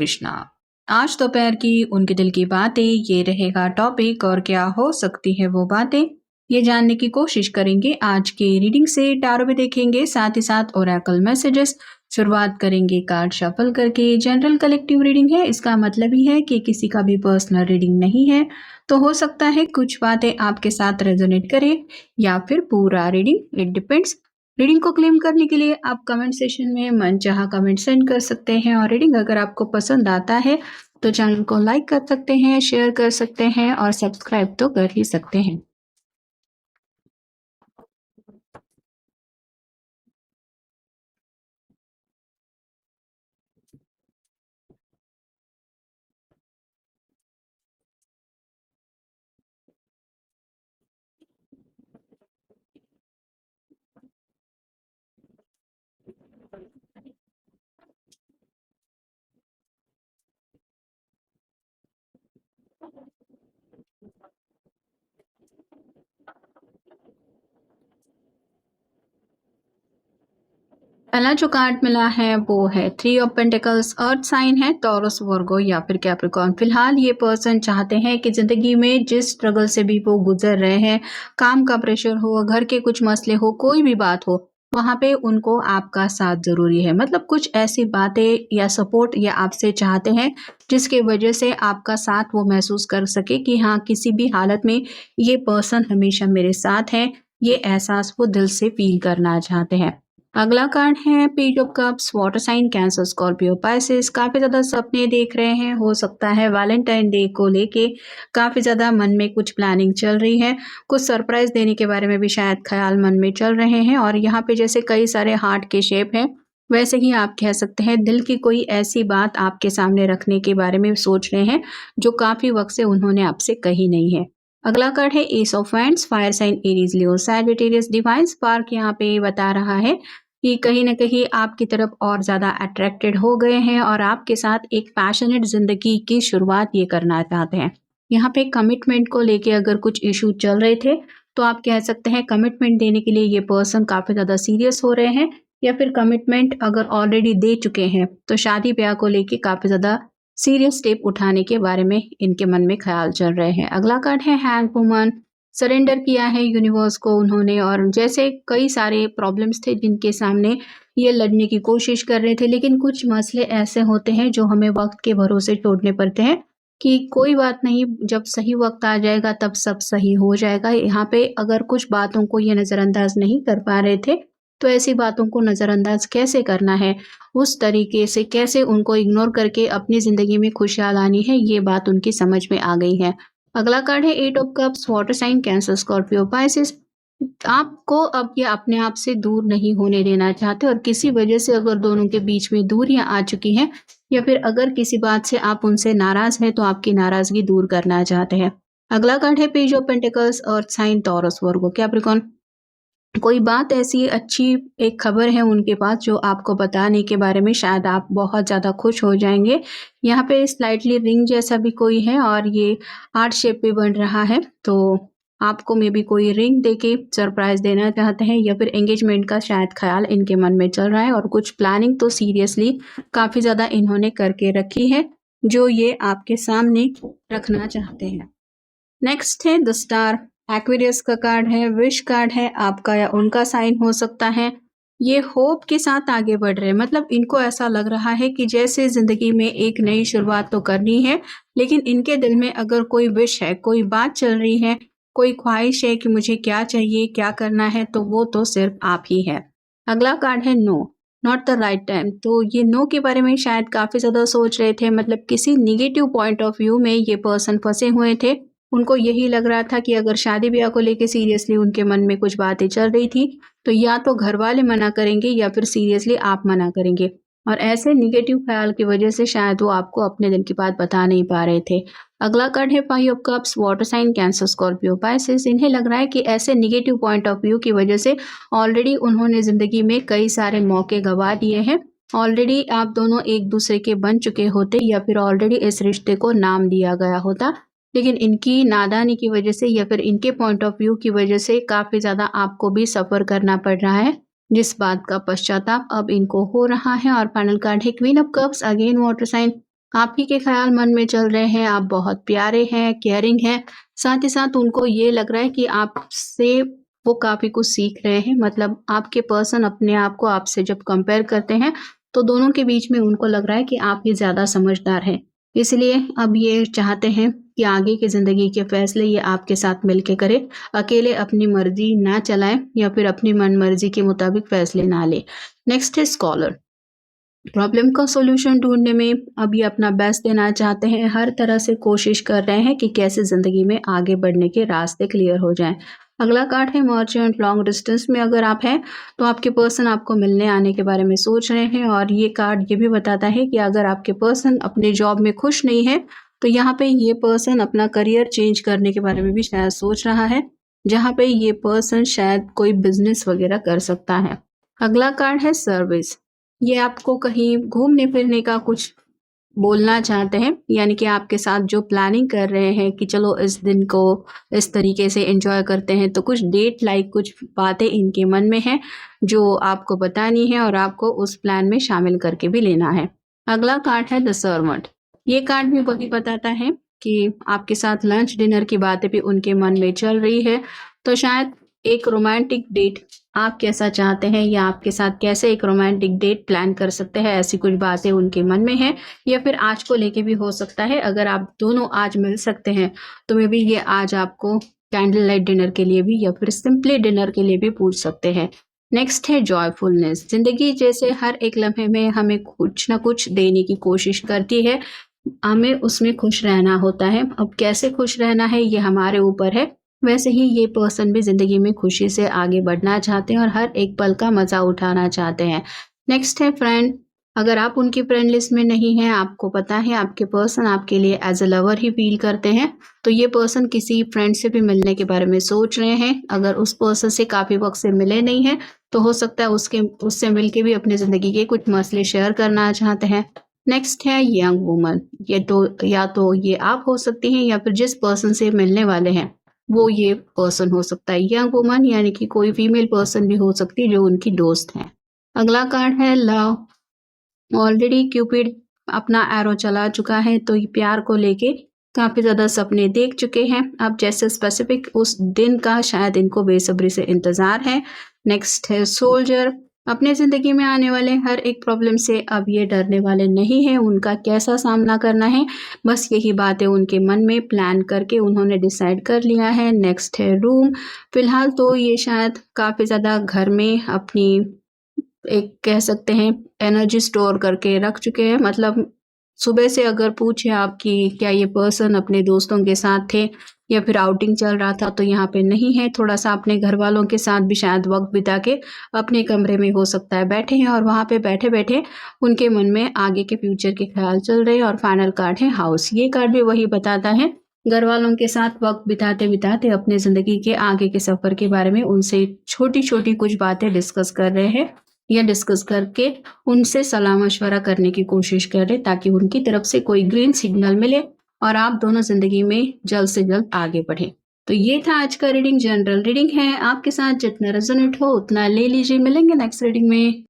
कृष्णा। आज दोपहर की उनके दिल की बातें ये रहेगा टॉपिक, और क्या हो सकती है वो बातें ये जानने की कोशिश करेंगे। आज के रीडिंग से टारो भी देखेंगे, साथ ही साथ ओरेकल मैसेजेस। शुरुआत करेंगे कार्ड शफल करके। जनरल कलेक्टिव रीडिंग है, इसका मतलब ही है कि किसी का भी पर्सनल रीडिंग नहीं है। तो हो सकता है कुछ बातें आपके साथ रेजोनेट करे या फिर पूरा रीडिंग, इट डिपेंड्स। रीडिंग को क्लेम करने के लिए आप कमेंट सेशन में मनचाहा कमेंट सेंड कर सकते हैं, और रीडिंग अगर आपको पसंद आता है तो चैनल को लाइक कर सकते हैं, शेयर कर सकते हैं और सब्सक्राइब तो कर ही सकते हैं। पहला जो कार्ड मिला है वो है 3 ऑफ पेंटिकल्स। अर्थ साइन है टॉरस, वर्गो या फिर कैप्रिकॉर्न। फिलहाल ये पर्सन चाहते हैं कि जिंदगी में जिस स्ट्रगल से भी वो गुजर रहे हैं, काम का प्रेशर हो, घर के कुछ मसले हो, कोई भी बात हो, वहां पे उनको आपका साथ जरूरी है। मतलब कुछ ऐसी बातें या सपोर्ट या आपसे चाहते हैं जिसके वजह से आपका साथ वो महसूस कर सके कि हाँ, किसी भी हालत में ये पर्सन हमेशा मेरे साथ है। ये एहसास वो दिल से फील करना चाहते हैं। अगला कार्ड है page of cups. Water sign Cancer, Scorpio, Pisces. काफी ज्यादा सपने देख रहे हैं, हो सकता है वैलेंटाइन डे को लेके काफी ज्यादा मन में कुछ प्लानिंग चल रही है। कुछ सरप्राइज देने के बारे में भी शायद ख्याल मन में चल रहे हैं। और यहाँ पे जैसे कई सारे हार्ट के शेप हैं, वैसे ही आप कह सकते हैं दिल की कोई ऐसी बात आपके सामने रखने के बारे में सोच रहे हैं जो काफी वक्त से उन्होंने आपसे कही नहीं है। अगला कार्ड है ace of wands. Fire sign Aries, Leo, Sagittarius. Divine spark यहाँ पे बता रहा है कि कहीं ना कहीं आपकी तरफ और ज़्यादा अट्रैक्टेड हो गए हैं और आपके साथ एक पैशनेट ज़िंदगी की शुरुआत ये करना चाहते हैं। यहाँ पे कमिटमेंट को लेके अगर कुछ इशू चल रहे थे तो आप कह सकते हैं कमिटमेंट देने के लिए ये पर्सन काफ़ी ज़्यादा सीरियस हो रहे हैं, या फिर कमिटमेंट अगर ऑलरेडी दे चुके हैं तो शादी ब्याह को लेके काफ़ी ज़्यादा सीरियस स्टेप उठाने के बारे में इनके मन में ख्याल चल रहे हैं। अगला कार्ड है हैंग वुमन। सरेंडर किया है यूनिवर्स को उन्होंने, और जैसे कई सारे प्रॉब्लम्स थे जिनके सामने ये लड़ने की कोशिश कर रहे थे, लेकिन कुछ मसले ऐसे होते हैं जो हमें वक्त के भरोसे छोड़ने पड़ते हैं कि कोई बात नहीं, जब सही वक्त आ जाएगा तब सब सही हो जाएगा। यहाँ पे अगर कुछ बातों को ये नज़रअंदाज नहीं कर पा रहे थे तो ऐसी बातों को नज़रअंदाज कैसे करना है, उस तरीके से कैसे उनको इग्नोर करके अपनी ज़िंदगी में खुशहाल आनी है, ये बात उनकी समझ में आ गई है। अगला कार्ड है 8 of cups. Water sign Cancer, Scorpio, Pisces. आपको अब ये अपने आप से दूर नहीं होने देना चाहते, और किसी वजह से अगर दोनों के बीच में दूरियां आ चुकी हैं या फिर अगर किसी बात से आप उनसे नाराज हैं तो आपकी नाराजगी दूर करना चाहते हैं। अगला कार्ड है page of pentacles. Earth sign Taurus, Virgo, Capricorn. कोई बात ऐसी अच्छी एक खबर है उनके पास जो आपको बताने के बारे में शायद आप बहुत ज़्यादा खुश हो जाएंगे। यहाँ पे स्लाइटली रिंग जैसा भी कोई है और ये हार्ट शेप पे बन रहा है, तो आपको मे बी कोई रिंग देके सरप्राइज देना चाहते हैं, या फिर एंगेजमेंट का शायद ख्याल इनके मन में चल रहा है। और कुछ प्लानिंग तो सीरियसली काफ़ी ज़्यादा इन्होंने करके रखी है जो ये आपके सामने रखना चाहते हैं। नेक्स्ट है द स्टार। एक्वेरियस का कार्ड है, विश कार्ड है, आपका या उनका साइन हो सकता है। ये होप के साथ आगे बढ़ रहे हैं, मतलब इनको ऐसा लग रहा है कि जैसे जिंदगी में एक नई शुरुआत तो करनी है, लेकिन इनके दिल में अगर कोई विश है, कोई बात चल रही है, कोई ख्वाहिश है कि मुझे क्या चाहिए, क्या करना है, तो वो तो सिर्फ आप ही है। अगला कार्ड है no, not the right time. तो ये नो के बारे में शायद काफी ज्यादा सोच रहे थे, मतलब किसी निगेटिव पॉइंट ऑफ व्यू में ये पर्सन फंसे हुए थे। उनको यही लग रहा था कि अगर शादी ब्याह को लेके सीरियसली उनके मन में कुछ बातें चल रही थी तो या तो घर वाले मना करेंगे या फिर सीरियसली आप मना करेंगे, और ऐसे निगेटिव ख्याल की वजह से शायद वो आपको अपने दिल की बात बता नहीं पा रहे थे। अगला कार्ड है 5 of cups. Water sign Cancer, Scorpio, Pisces. इन्हें लग रहा है कि ऐसे निगेटिव पॉइंट ऑफ व्यू की वजह से ऑलरेडी उन्होंने जिंदगी में कई सारे मौके गंवा दिए हैं। ऑलरेडी आप दोनों एक दूसरे के बन चुके होते, या फिर ऑलरेडी इस रिश्ते को नाम दिया गया होता, लेकिन इनकी नादानी की वजह से या फिर इनके पॉइंट ऑफ व्यू की वजह से काफ़ी ज़्यादा आपको भी सफ़र करना पड़ रहा है, जिस बात का पश्चाताप अब इनको हो रहा है। और फाइनल कार्ड है queen of cups. Again water sign. आप ही के ख़्याल मन में चल रहे हैं, आप बहुत प्यारे हैं, केयरिंग हैं, साथ ही साथ उनको ये लग रहा है कि आपसे वो काफ़ी कुछ सीख रहे हैं। मतलब आपके पर्सन अपने आप को आपसे जब कंपेयर करते हैं, तो दोनों के बीच में उनको लग रहा है कि आप ही ज़्यादा समझदार हैं। इसलिए अब ये चाहते हैं कि आगे की ज़िंदगी के फ़ैसले ये आपके साथ मिल के करें, अकेले अपनी मर्ज़ी ना चलाएँ या फिर अपनी मन-मर्ज़ी के मुताबिक फ़ैसले ना लें। नेक्स्ट है स्कॉलर। प्रॉब्लम का सॉल्यूशन ढूँढने में अब ये अपना बेस्ट देना चाहते हैं, हर तरह से कोशिश कर रहे हैं कि कैसे ज़िंदगी में आगे बढ़ने के रास्ते क्लियर हो जाएँ। अगला कार्ड है मर्चेंट। लॉन्ग डिस्टेंस में अगर आप हैं, तो आपके पर्सन आपको मिलने आने के बारे में सोच रहे हैं और ये कार्ड ये भी बताता है कि अगर आपके पर्सन अपने जॉब में खुश नहीं है, तो यहाँ पे ये पर्सन अपना करियर चेंज करने के बारे में भी शायद सोच रहा है, जहाँ पे ये पर्सन शायद कोई बिज़नेस वग़ैरह कर सकता है। अगला कार्ड है सर्विस। ये आपको कहीं घूमने-फिरने का कुछ बोलना चाहते हैं, यानी कि आपके साथ जो प्लानिंग कर रहे हैं कि चलो इस दिन को इस तरीके से एन्जॉय करते हैं, तो कुछ डेट लाइक कुछ बातें इनके मन में हैं, जो आपको बतानी है और आपको उस प्लान में शामिल करके भी लेना है। अगला कार्ड है द सर्वेंट। ये कार्ड भी वही बताता है कि आपके साथ लंच डिनर की बातें भी उनके मन में चल रही है, तो शायद एक रोमांटिक डेट आप कैसा चाहते हैं या आपके साथ कैसे एक रोमांटिक डेट प्लान कर सकते हैं, ऐसी कुछ बातें उनके मन में हैं या फिर आज को लेके भी हो सकता है। अगर आप दोनों आज मिल सकते हैं, तो मे बी ये आज आपको कैंडल लाइट डिनर के लिए भी या फिर सिंपली डिनर के लिए भी पूछ सकते हैं। नेक्स्ट है जॉयफुलनेस। ज़िंदगी जैसे हर एक लम्हे में हमें कुछ ना कुछ देने की कोशिश करती है, हमें उसमें खुश रहना होता है। अब कैसे खुश रहना है ये हमारे ऊपर है। वैसे ही ये पर्सन भी ज़िंदगी में खुशी से आगे बढ़ना चाहते हैं और हर एक पल का मज़ा उठाना चाहते हैं। नेक्स्ट है फ्रेंड। अगर आप उनकी फ्रेंड लिस्ट में नहीं हैं, आपको पता है आपके पर्सन आपके लिए as a lover he feel करते हैं, तो ये पर्सन किसी फ्रेंड से भी मिलने के बारे में सोच रहे हैं। अगर उस पर्सन से काफ़ी वक़्त से मिले नहीं हैं, तो हो सकता है उससे मिल के भी अपनी ज़िंदगी के कुछ मसले शेयर करना चाहते हैं। नेक्स्ट है यंग वूमन। ये तो या तो ये आप हो सकती हैं या फिर जिस पर्सन से मिलने वाले हैं, वो ये पर्सन हो सकता है। यंग वुमन यानी कि कोई फीमेल पर्सन भी हो सकती है जो उनकी दोस्त है। अगला कार्ड है लव। ऑलरेडी क्यूपिड अपना एरो चला चुका है, तो ये प्यार को लेके काफ़ी ज़्यादा सपने देख चुके हैं। अब जैसे स्पेसिफिक उस दिन का शायद इनको बेसब्री से इंतज़ार है। नेक्स्ट है सोल्जर। अपने ज़िंदगी में आने वाले हर एक प्रॉब्लम से अब ये डरने वाले नहीं हैं, उनका कैसा सामना करना है, बस यही बातें उनके मन में प्लान करके उन्होंने डिसाइड कर लिया है। नेक्स्ट है रूम। फ़िलहाल तो ये शायद काफ़ी ज़्यादा घर में अपनी एक कह सकते हैं एनर्जी स्टोर करके रख चुके हैं। मतलब सुबह से अगर पूछे आप कि क्या ये पर्सन अपने दोस्तों के साथ थे या फिर आउटिंग चल रहा था, तो यहाँ पे नहीं है। थोड़ा-सा अपने घरवालों के साथ भी शायद वक़्त बिता के अपने कमरे में हो सकता है बैठे हैं और वहाँ पे बैठे-बैठे उनके मन में आगे के फ्यूचर के ख़्याल चल रहे हैं। और फाइनल कार्ड है हाउस। ये कार्ड भी वही बताता है, घरवालों के साथ वक़्त बिताते-बिताते अपने ज़िंदगी के आगे के सफ़र के बारे में उनसे छोटी-छोटी कुछ बातें डिस्कस कर रहे हैं या डिस्कस करके उनसे सलाह-मशवरा करने की कोशिश करें, ताकि उनकी तरफ से कोई ग्रीन सिग्नल मिले और आप दोनों ज़िंदगी में जल्द से जल्द आगे बढ़ें। तो ये था आज का रीडिंग। जनरल रीडिंग है, आपके साथ जितना रेज़ोनेट हो उतना ले लीजिए। मिलेंगे नेक्स्ट रीडिंग में।